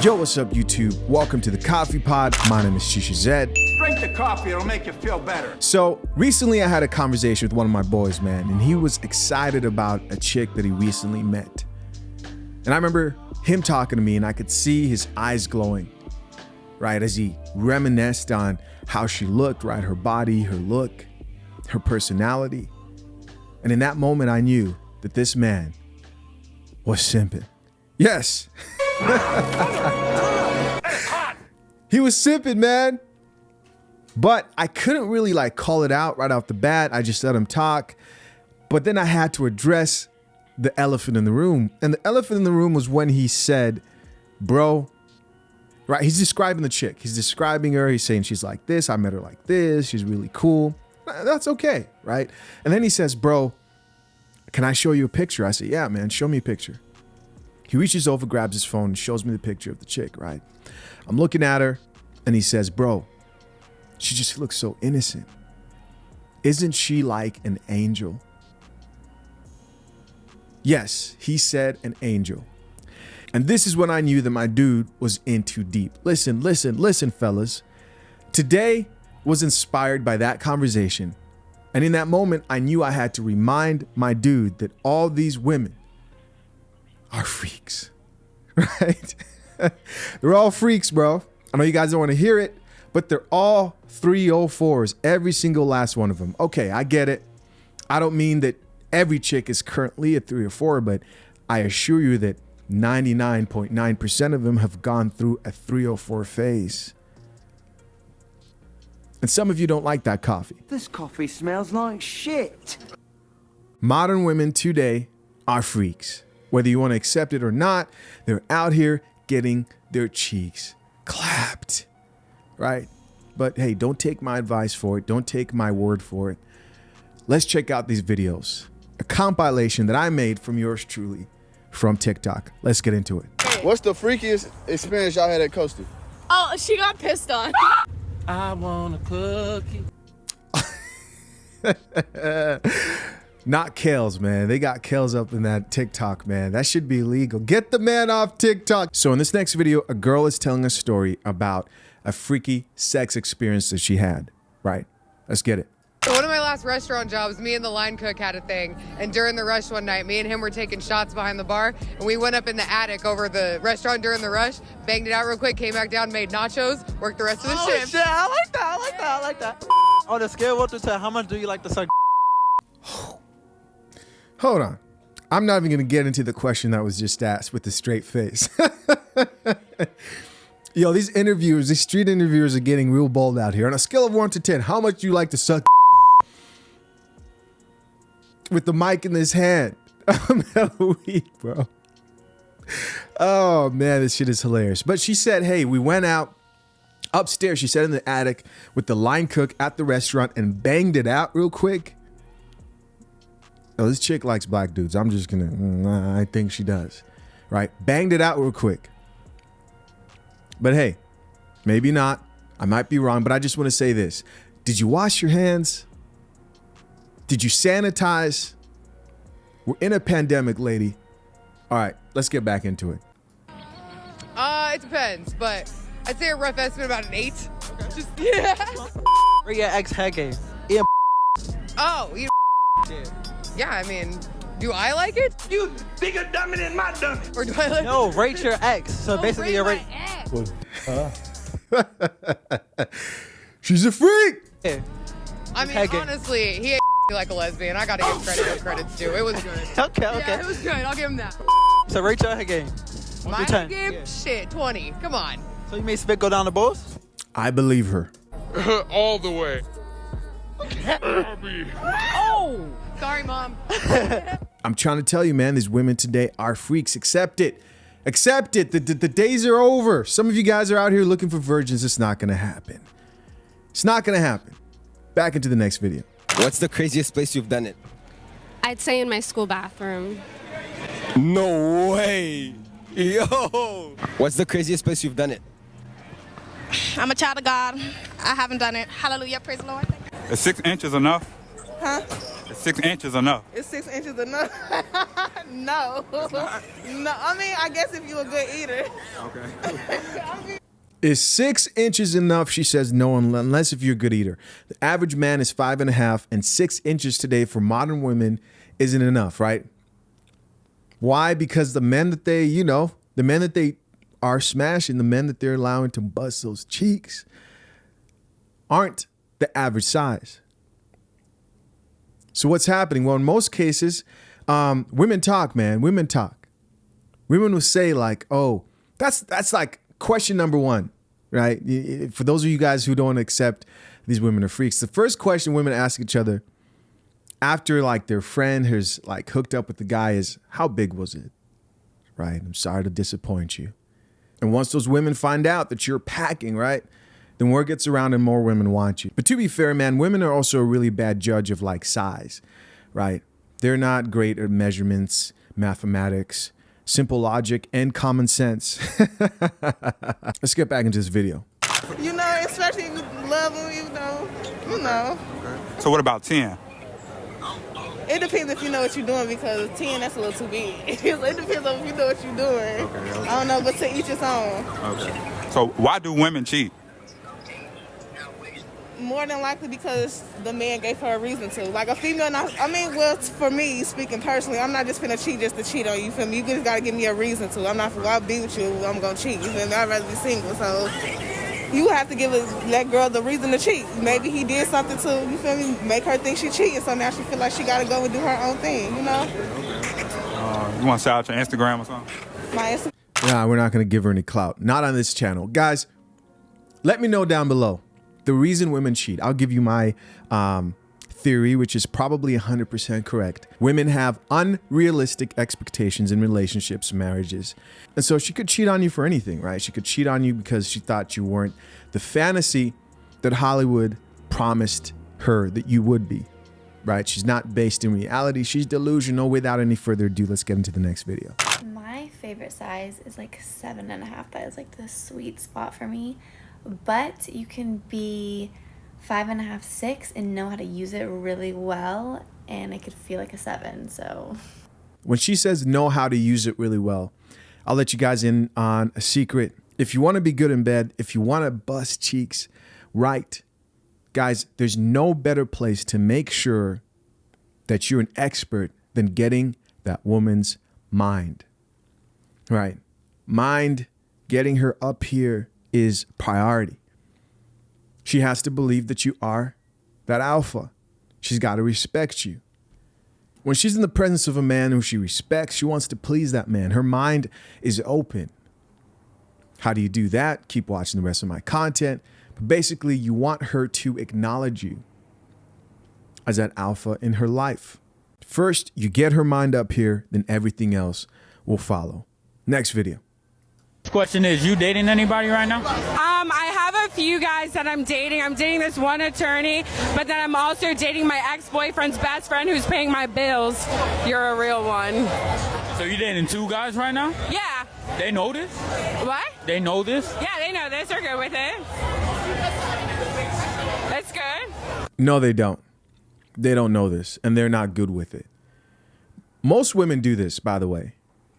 Yo, what's up, YouTube? Welcome to the Coffee Pod. My name is Shisha Zed. Drink the coffee, it'll make you feel better. So, recently I had a conversation with one of my boys, man, and he was excited about a chick that he recently met. And I remember him talking to me, and I could see his eyes glowing, right, as he reminisced on how she looked, right, her body, her look, her personality. And in that moment, I knew that this man was simping. Yes. He was simping, man. But I couldn't really call it out right off the bat. I just let him talk. But then I had to address the elephant in the room. And the elephant in the room was when he said, bro, right? He's describing the chick. He's describing her. He's saying she's like this. I met her like this. She's really cool. That's okay, right? And then he says, bro, can I show you a picture? I said, yeah, man, show me a picture. He reaches over, grabs his phone, and shows me the picture of the chick, right? I'm looking at her, and he says, bro, she just looks so innocent. Isn't she like an angel? Yes, he said an angel. And this is when I knew that my dude was in too deep. Listen, fellas. Today was inspired by that conversation. And in that moment, I knew I had to remind my dude that all these women are freaks, right? They're all freaks, bro. I know you guys don't want to hear it, but they're all 304s, every single last one of them. Okay, I get it. I don't mean that every chick is currently a 304, but I assure you that 99.9% of them have gone through a 304 phase. And some of you don't like that coffee. This coffee smells like shit. Modern women today are freaks. Whether you want to accept it or not, they're out here getting their cheeks clapped, right? But hey, don't take my advice for it. Don't take my word for it. Let's check out these videos. A compilation that I made from yours truly from TikTok. Let's get into it. What's the freakiest experience y'all had at Coastal? Oh, she got pissed on. I want a cookie. Not Kales, man. They got Kales up in that TikTok, man. That should be illegal. Get the man off TikTok. So in this next video, a girl is telling a story about a freaky sex experience that she had, right? Let's get it. So one of my last restaurant jobs, me and the line cook had a thing, and during the rush one night, me and him were taking shots behind the bar, and we went up in the attic over the restaurant during the rush, banged it out real quick, came back down, made nachos, worked the rest of the shift. Shit, I like that. On a scale of 1 to 10, how much do you like to suck? Hold on. I'm not even going to get into the question that was just asked with a straight face. Yo, these interviewers, these street interviewers are getting real bold out here. On a scale of 1 to 10, how much do you like to suck with the mic in his hand? I'm hella weak, bro. Oh, man, this shit is hilarious. But she said, hey, we went out upstairs, she said in the attic, with the line cook at the restaurant and banged it out real quick. Oh, this chick likes black dudes. I'm just gonna, I think she does, right? Banged it out real quick. But hey, maybe not. I might be wrong, but I just want to say this. Did you wash your hands? Did you sanitize? We're in a pandemic, lady. All right, let's get back into it. It depends, but I'd say a rough estimate about an 8. Okay. Just, yeah. Where your ex head game? Oh, you yeah, I mean, do I like it? You bigger dummy than my dummy. Or do I like No, it? rate your ex. So basically you're rate rate. my ex. She's a freak. Yeah. I mean, Head game. honestly, he ate like a lesbian. I gotta give credit where credit's due. It was good. Okay. Yeah, it was good. I'll give him that. So rate your head game. 1 My to 10. game? Yeah. Shit, 20. Come on. So you made spit go down the balls? I believe her. All the way. Oh! Sorry, Mom. I'm trying to tell you, man, these women today are freaks. Accept it. Accept it. The days are over. Some of you guys are out here looking for virgins. It's not going to happen. It's not going to happen. Back into the next video. What's the craziest place you've done it? I'd say in my school bathroom. No way. Yo. What's the craziest place you've done it? I'm a child of God. I haven't done it. Hallelujah. Praise the Lord. Is 6 inches enough? Huh? Is 6 inches enough? Is 6 inches enough? No. No, I mean, I guess if you're a good eater. Okay. Is 6 inches enough? She says no, unless if you're a good eater. The average man is 5.5, and 6 inches today for modern women isn't enough, right? Why? Because the men that they, the men that they are smashing, the men that they're allowing to bust those cheeks aren't the average size. So what's happening? Well, in most cases, women talk, man. Women talk. Women will say like, oh, that's like question number one, right? For those of you guys who don't accept these women are freaks, the first question women ask each other after like their friend has like hooked up with the guy is, how big was it? Right? I'm sorry to disappoint you. And once those women find out that you're packing, right? Then word gets around and more women want you. But to be fair, man, women are also a really bad judge of like size, right? They're not great at measurements, mathematics, simple logic, and common sense. Let's get back into this video. Especially if you love them, you know. Okay. So what about 10? It depends if you know what you're doing, because 10, that's a little too big. It depends on if you know what you're doing. Okay. I don't know, but to each his own. Okay. So why do women cheat? More than likely because the man gave her a reason to. Like a female, for me, speaking personally, I'm not just finna cheat just to cheat on you, feel me? You just gotta give me a reason to. I'm not, I'll be with you, I'm gonna cheat, you feel me? I'd rather be single, so you have to give that girl the reason to cheat. Maybe he did something to, you feel me, make her think she cheating, so now she feel like she gotta go and do her own thing, you know? You wanna shout out your Instagram or something? My Instagram. Nah, we're not gonna give her any clout. Not on this channel. Guys, let me know down below the reason women cheat. I'll give you my theory, which is probably 100% correct. Women have unrealistic expectations in relationships, marriages. And so she could cheat on you for anything, right? She could cheat on you because she thought you weren't the fantasy that Hollywood promised her that you would be, right? She's not based in reality. She's delusional. Without any further ado, let's get into the next video. My favorite size is like 7.5. That is like the sweet spot for me. But you can be 5.5, 6 and know how to use it really well, and it could feel like a 7. So when she says know how to use it really well, I'll let you guys in on a secret. If you want to be good in bed, if you want to bust cheeks right, guys, there's no better place to make sure that you're an expert than getting that woman's mind. Right? Mind, getting her up here is priority. She has to believe that you are that alpha. She's got to respect you. When she's in the presence of a man who she respects, she wants to please that man. Her mind is open. How do you do that? Keep watching the rest of my content. But basically, you want her to acknowledge you as that alpha in her life. First, you get her mind up here, then everything else will follow. Next video. Question is, you dating anybody right now? I have a few guys that I'm dating. I'm dating this one attorney, but then I'm also dating my ex-boyfriend's best friend who's paying my bills. You're a real one. So you dating 2 guys right now? Yeah. They know this? What? They know this? Yeah, they know this. They're good with it. That's good. No, they don't. They don't know this, and they're not good with it. Most women do this, by the way.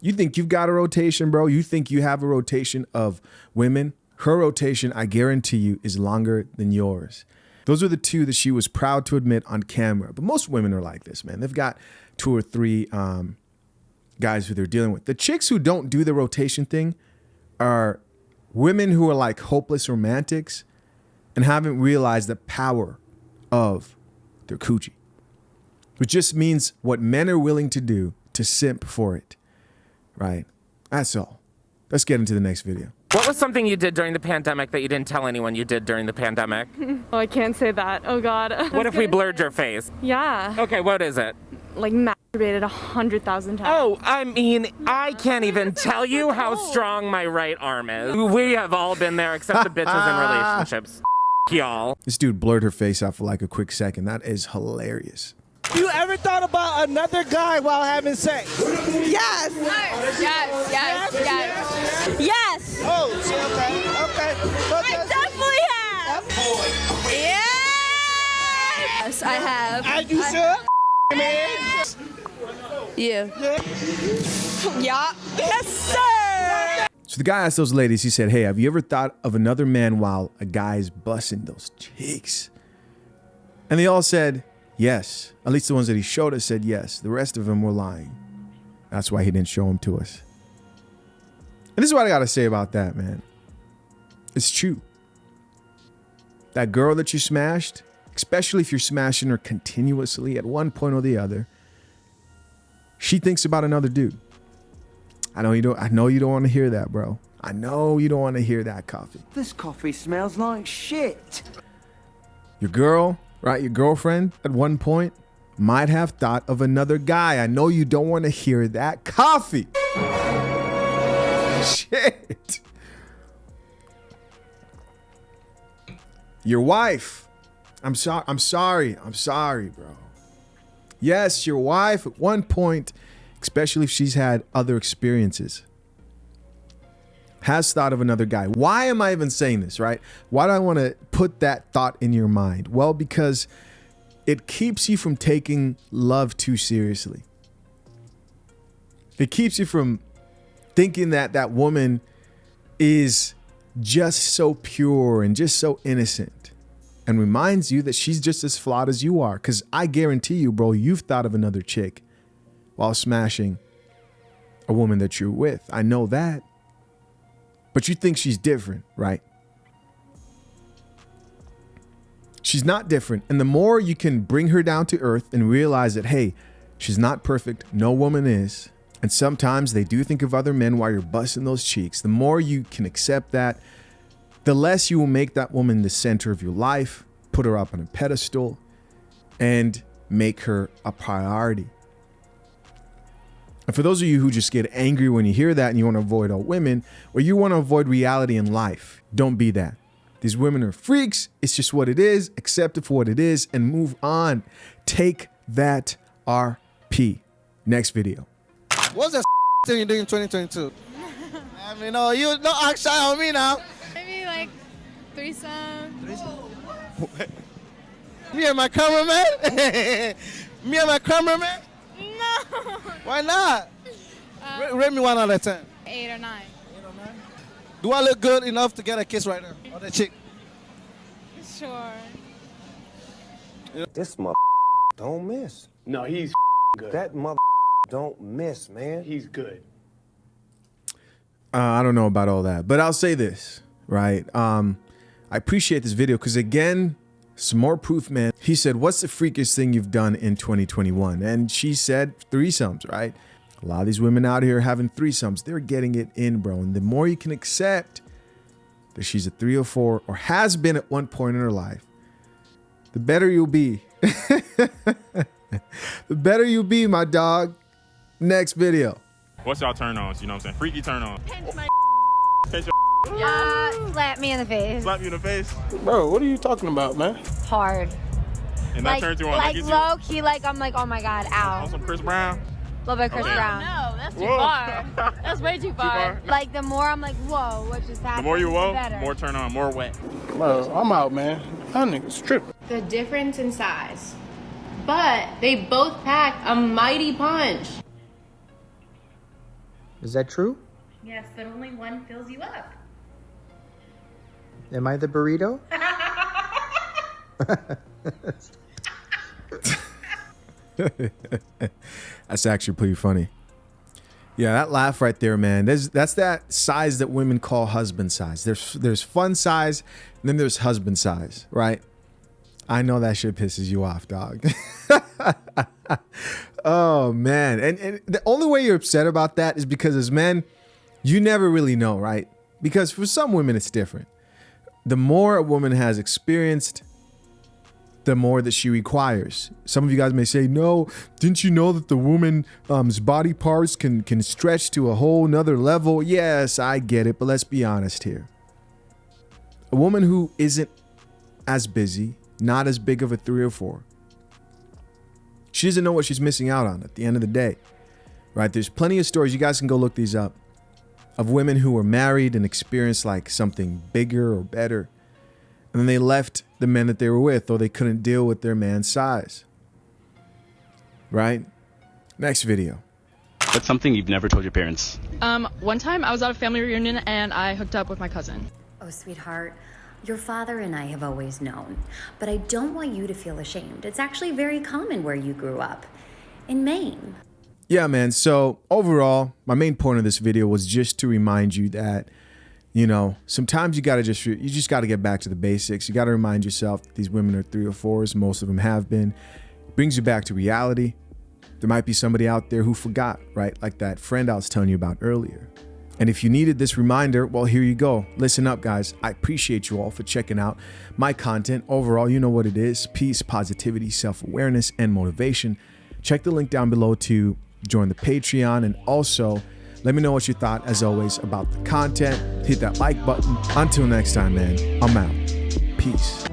You think you've got a rotation, bro? You think you have a rotation of women? Her rotation, I guarantee you, is longer than yours. Those are the 2 that she was proud to admit on camera. But most women are like this, man. They've got 2 or 3 guys who they're dealing with. The chicks who don't do the rotation thing are women who are like hopeless romantics and haven't realized the power of their coochie, which just means what men are willing to do to simp for it. Right? That's all. Let's get into the next video. What was something you did during the pandemic that you didn't tell anyone you did during the pandemic? Oh, I can't say that. Oh, God. What if we blurred your face? Yeah. Okay, what is it? Like masturbated 100,000 times. Oh, I mean, I can't even tell you how strong my right arm is. We have all been there except the bitches in relationships. Y'all. This dude blurred her face out for like a quick second. That is hilarious. You ever thought about another guy while having sex? Yes. Yes. Yes. Oh, okay. I definitely have. Yes, I have. Are you sure? Yeah. Yeah. Yes, sir. So the guy asked those ladies, he said, hey, have you ever thought of another man while a guy's busting those cheeks? And they all said yes. At least the ones that he showed us said yes. The rest of them were lying. That's why he didn't show them to us. And this is what I got to say about that, man. It's true. That girl that you smashed, especially if you're smashing her continuously at one point or the other, she thinks about another dude. I know you don't want to hear that, bro. I know you don't want to hear that, Coffee. This coffee smells like shit. Your girl, right? Your girlfriend at one point might have thought of another guy. I know you don't want to hear that, Coffee. Shit. Your wife. I'm sorry, bro. Yes, your wife at one point, especially if she's had other experiences, has thought of another guy. Why am I even saying this, right? Why do I want to put that thought in your mind? Well, because it keeps you from taking love too seriously. It keeps you from thinking that that woman is just so pure and just so innocent, and reminds you that she's just as flawed as you are. Because I guarantee you, bro, you've thought of another chick while smashing a woman that you're with. I know that. But you think she's different, right? She's not different. And the more you can bring her down to earth and realize that, hey, she's not perfect. No woman is. And sometimes they do think of other men while you're busting those cheeks. The more you can accept that, the less you will make that woman the center of your life, put her up on a pedestal, and make her a priority. And for those of you who just get angry when you hear that and you want to avoid all women, or you want to avoid reality in life, don't be that. These women are freaks. It's just what it is. Accept it for what it is and move on. Take that RP. Next video. What's that thing you doing in 2022? I mean, no, you don't act shy on me now. Maybe like threesome. Me and my cameraman? Me and my cameraman? No. Why not? Rate me 1 out of 10. 8 or 9. Do I look good enough to get a kiss right now? Or the chick? Sure. This mother don't miss. No, he's good. That mother don't miss, man. He's good. I don't know about all that, but I'll say this, right? I appreciate this video because, again, some more proof, man. He said, what's the freakiest thing you've done in 2021? And she said threesomes, right? A lot of these women out here having threesomes, they're getting it in, bro. And the more you can accept that she's a 3 or 4 or has been at one point in her life, the better you'll be. The better you'll be, my dog. Next video. What's y'all turn ons? You know what I'm saying? Freaky turn on. Pinch my Pinch slap me in the face. slap you in the face. Bro, what are you talking about, man? Hard. And that turns you on. Like low key, like I'm like, oh my god, ow. On some Chris Brown. A little bit Chris Brown. No, that's too Whoa. far. That's way too far. Like the more I'm like, whoa, what just happened? The more you the whoa, better. more turn on, more wet. Bro, I'm out, man. That nigga's tripping. The difference in size. But they both pack a mighty punch. Is that true? Yes, but only one fills you up. Am I the burrito? That's actually pretty funny. Yeah, that laugh right there, man. That's that size that women call husband size. There's fun size, and then there's husband size, right? I know that shit pisses you off, dog. Oh, man. And the only way you're upset about that is because as men, you never really know, right? Because for some women, it's different. The more a woman has experienced, the more that she requires. Some of you guys may say, no, didn't you know that the woman's body parts can stretch to a whole nother level? Yes, I get it, but let's be honest here. A woman who isn't as busy, not as big of a 3 or 4, she doesn't know what she's missing out on at the end of the day, right? There's plenty of stories, you guys can go look these up, of women who were married and experienced like something bigger or better. And then they left the men that they were with, or they couldn't deal with their man's size. right? Next video. What's something you've never told your parents? One time I was at a family reunion and I hooked up with my cousin. Oh, sweetheart, your father and I have always known, but I don't want you to feel ashamed. It's actually very common where you grew up, in Maine. Yeah, man. So overall, my main point of this video was just to remind you that, you know, sometimes you just got to get back to the basics. You got to remind yourself that these women are 3 or 4s. Most of them have been. Brings you back to reality. There might be somebody out there who forgot, right? Like that friend I was telling you about earlier. And if you needed this reminder, well, here you go. Listen up, guys. I appreciate you all for checking out my content. Overall, you know what it is. Peace, positivity, self-awareness, and motivation. Check the link down below to join the Patreon, and also let me know what you thought, as always, about the content. Hit that like button. Until next time, man, I'm out. Peace.